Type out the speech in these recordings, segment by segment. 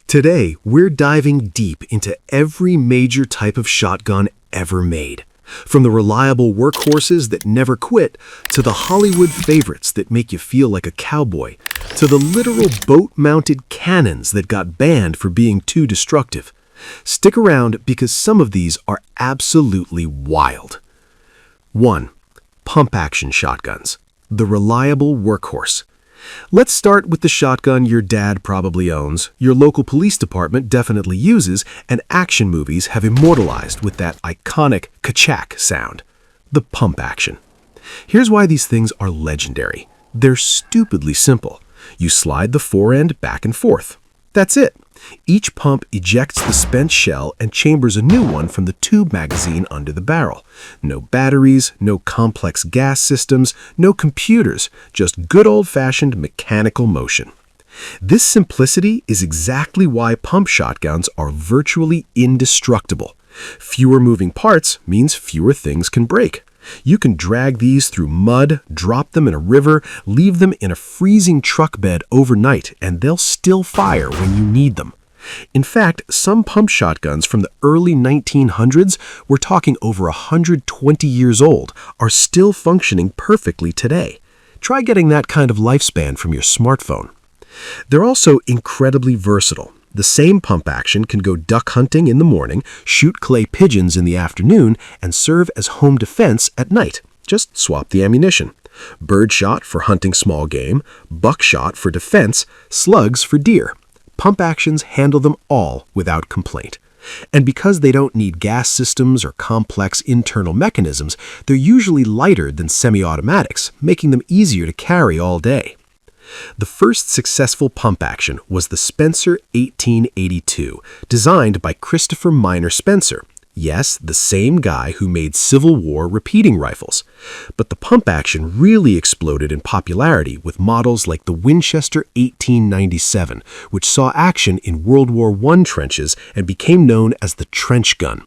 Today, we're diving deep into every major type of shotgun ever made. From the reliable workhorses that never quit, to the Hollywood favorites that make you feel like a cowboy, to the literal boat-mounted cannons that got banned for being too destructive. Stick around because some of these are absolutely wild. 1. Pump-action shotguns. The reliable workhorse. Let's start with the shotgun your dad probably owns, your local police department definitely uses, and action movies have immortalized with that iconic ka-chack sound. The pump action. Here's why these things are legendary. They're stupidly simple. You slide the forend back and forth. That's it. Each pump ejects the spent shell and chambers a new one from the tube magazine under the barrel. No batteries, no complex gas systems, no computers, just good old-fashioned mechanical motion. This simplicity is exactly why pump shotguns are virtually indestructible. Fewer moving parts means fewer things can break. You can drag these through mud, drop them in a river, leave them in a freezing truck bed overnight, and they'll still fire when you need them. In fact, some pump shotguns from the early 1900s, we're talking over 120 years old, are still functioning perfectly today. Try getting that kind of lifespan from your smartphone. They're also incredibly versatile. The same pump action can go duck hunting in the morning, shoot clay pigeons in the afternoon, and serve as home defense at night. Just swap the ammunition. Birdshot for hunting small game, buckshot for defense, slugs for deer. Pump actions handle them all without complaint. And because they don't need gas systems or complex internal mechanisms, they're usually lighter than semi-automatics, making them easier to carry all day. The first successful pump action was the Spencer 1882, designed by Christopher Minor Spencer. Yes, the same guy who made Civil War repeating rifles. But the pump action really exploded in popularity with models like the Winchester 1897, which saw action in World War I trenches and became known as the trench gun.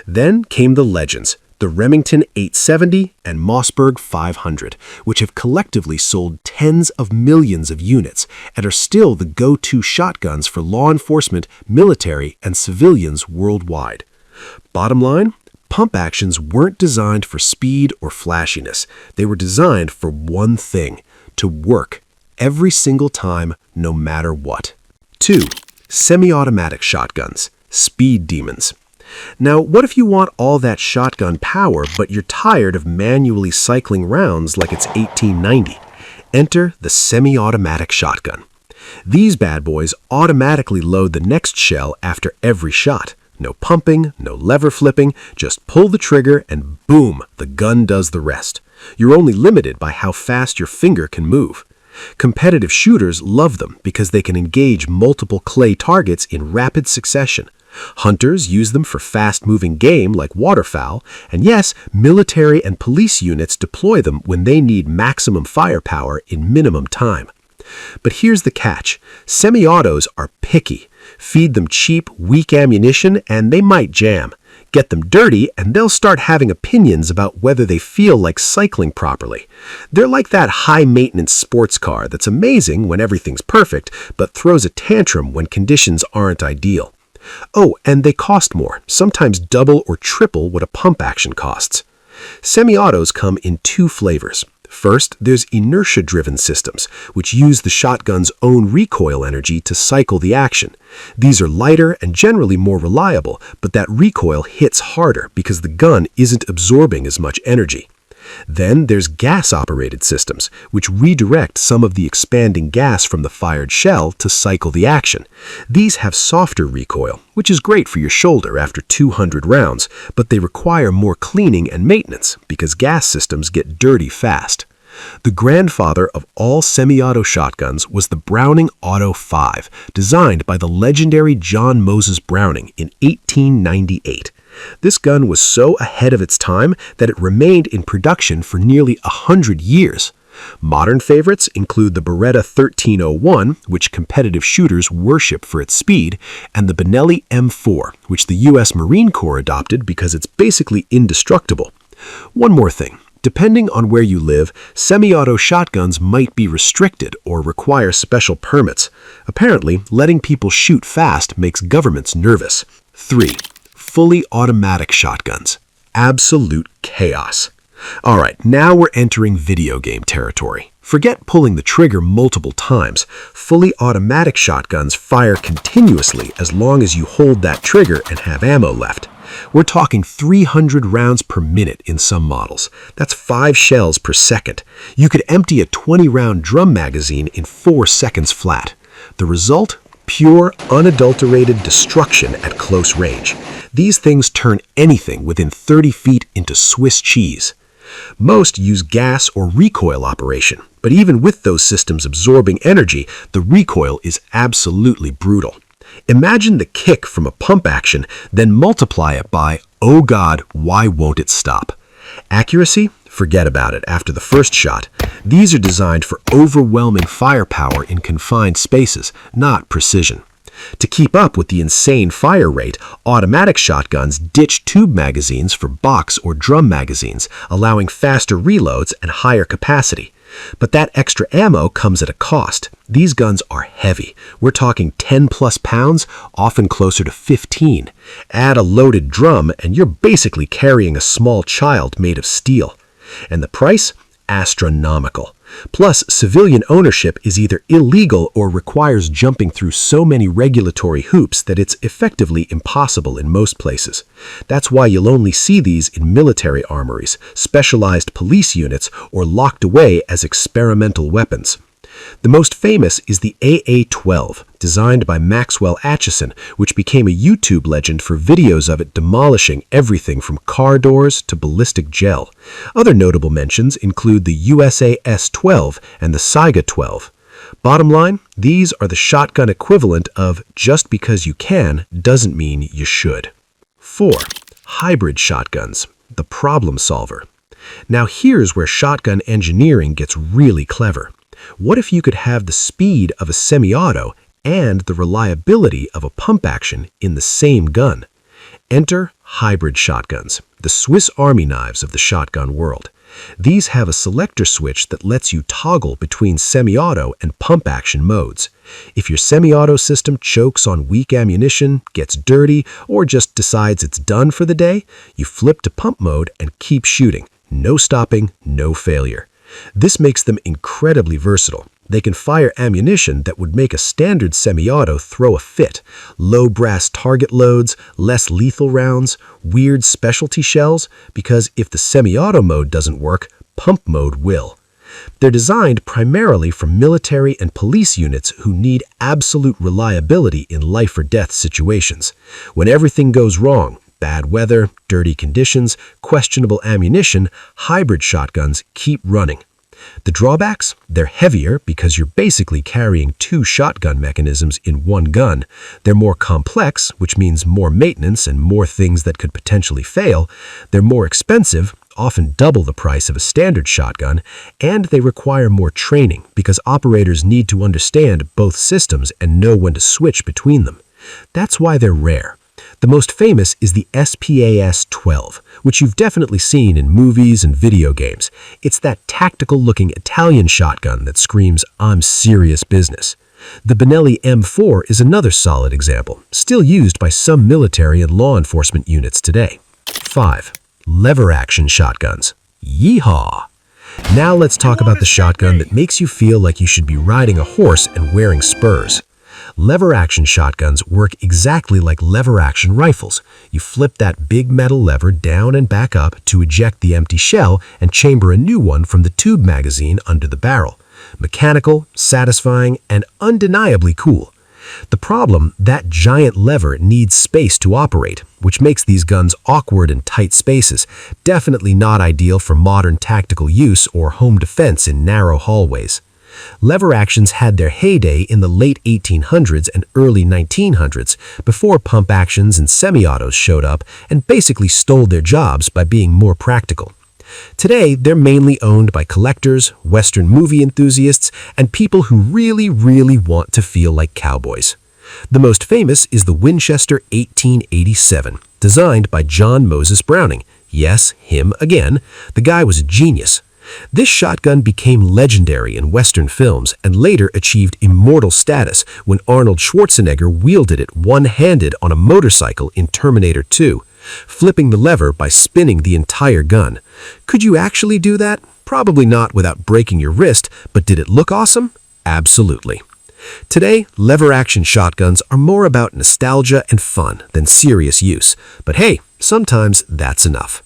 Then came the legends, the Remington 870 and Mossberg 500, which have collectively sold tens of millions of units and are still the go-to shotguns for law enforcement, military, and civilians worldwide. Bottom line, pump actions weren't designed for speed or flashiness. They were designed for one thing: to work every single time, no matter what. 2. Semi-automatic shotguns. Speed demons. Now, what if you want all that shotgun power, but you're tired of manually cycling rounds like it's 1890? Enter the semi-automatic shotgun. These bad boys automatically load the next shell after every shot. No pumping, no lever flipping, just pull the trigger and boom, the gun does the rest. You're only limited by how fast your finger can move. Competitive shooters love them because they can engage multiple clay targets in rapid succession. Hunters use them for fast-moving game like waterfowl, and yes, military and police units deploy them when they need maximum firepower in minimum time. But here's the catch. Semi-autos are picky. Feed them cheap, weak ammunition, and they might jam. Get them dirty, and they'll start having opinions about whether they feel like cycling properly. They're like that high-maintenance sports car that's amazing when everything's perfect, but throws a tantrum when conditions aren't ideal. Oh, and they cost more, sometimes double or triple what a pump action costs. Semi-autos come in two flavors. First, there's inertia-driven systems, which use the shotgun's own recoil energy to cycle the action. These are lighter and generally more reliable, but that recoil hits harder because the gun isn't absorbing as much energy. Then there's gas-operated systems, which redirect some of the expanding gas from the fired shell to cycle the action. These have softer recoil, which is great for your shoulder after 200 rounds, but they require more cleaning and maintenance because gas systems get dirty fast. The grandfather of all semi-auto shotguns was the Browning Auto 5, designed by the legendary John Moses Browning in 1898. This gun was so ahead of its time that it remained in production for nearly 100 years. Modern favorites include the Beretta 1301, which competitive shooters worship for its speed, and the Benelli M4, which the U.S. Marine Corps adopted because it's basically indestructible. One more thing. Depending on where you live, semi-auto shotguns might be restricted or require special permits. Apparently, letting people shoot fast makes governments nervous. 3. Fully automatic shotguns. Absolute chaos. Alright, now we're entering video game territory. Forget pulling the trigger multiple times. Fully automatic shotguns fire continuously as long as you hold that trigger and have ammo left. We're talking 300 rounds per minute in some models. That's 5 shells per second. You could empty a 20-round drum magazine in 4 seconds flat. The result? Pure, unadulterated destruction at close range. These things turn anything within 30 feet into Swiss cheese. Most use gas or recoil operation, but even with those systems absorbing energy, the recoil is absolutely brutal. Imagine the kick from a pump action, then multiply it by, oh God, why won't it stop? Accuracy? Forget about it after the first shot. These are designed for overwhelming firepower in confined spaces, not precision. To keep up with the insane fire rate, automatic shotguns ditch tube magazines for box or drum magazines, allowing faster reloads and higher capacity. But that extra ammo comes at a cost. These guns are heavy. We're talking 10+ pounds, often closer to 15. Add a loaded drum and you're basically carrying a small child made of steel. And the price? Astronomical. Plus, civilian ownership is either illegal or requires jumping through so many regulatory hoops that it's effectively impossible in most places. That's why you'll only see these in military armories, specialized police units, or locked away as experimental weapons. The most famous is the AA-12, designed by Maxwell Atchison, which became a YouTube legend for videos of it demolishing everything from car doors to ballistic gel. Other notable mentions include the USAS-12 and the Saiga-12. Bottom line, these are the shotgun equivalent of just because you can doesn't mean you should. 4. Hybrid shotguns, the problem solver. Now here's where shotgun engineering gets really clever. What if you could have the speed of a semi-auto and the reliability of a pump action in the same gun? Enter hybrid shotguns, the Swiss Army knives of the shotgun world. These have a selector switch that lets you toggle between semi-auto and pump action modes. If your semi-auto system chokes on weak ammunition, gets dirty, or just decides it's done for the day, you flip to pump mode and keep shooting. No stopping, no failure. This makes them incredibly versatile. They can fire ammunition that would make a standard semi-auto throw a fit. Low brass target loads, less lethal rounds, weird specialty shells, because if the semi-auto mode doesn't work, pump mode will. They're designed primarily for military and police units who need absolute reliability in life or death situations. When everything goes wrong, bad weather, dirty conditions, questionable ammunition, hybrid shotguns keep running. The drawbacks? They're heavier because you're basically carrying 2 shotgun mechanisms in one gun. They're more complex, which means more maintenance and more things that could potentially fail. They're more expensive, often double the price of a standard shotgun, and they require more training because operators need to understand both systems and know when to switch between them. That's why they're rare. The most famous is the SPAS-12, which you've definitely seen in movies and video games. It's that tactical-looking Italian shotgun that screams, "I'm serious business." The Benelli M4 is another solid example, still used by some military and law enforcement units today. 5. Lever-action shotguns. Yeehaw! Now let's talk about the shotgun that makes you feel like you should be riding a horse and wearing spurs. Lever-action shotguns work exactly like lever-action rifles. You flip that big metal lever down and back up to eject the empty shell and chamber a new one from the tube magazine under the barrel. Mechanical, satisfying, and undeniably cool. The problem, that giant lever needs space to operate, which makes these guns awkward in tight spaces, definitely not ideal for modern tactical use or home defense in narrow hallways. Lever actions had their heyday in the late 1800s and early 1900s, before pump actions and semi-autos showed up and basically stole their jobs by being more practical. Today, they're mainly owned by collectors, Western movie enthusiasts, and people who really want to feel like cowboys. The most famous is the Winchester 1887, designed by John Moses Browning. Yes, him again. The guy was a genius. This shotgun became legendary in Western films and later achieved immortal status when Arnold Schwarzenegger wielded it one-handed on a motorcycle in Terminator 2, flipping the lever by spinning the entire gun. Could you actually do that? Probably not without breaking your wrist, but did it look awesome? Absolutely. Today, lever-action shotguns are more about nostalgia and fun than serious use. But hey, sometimes that's enough.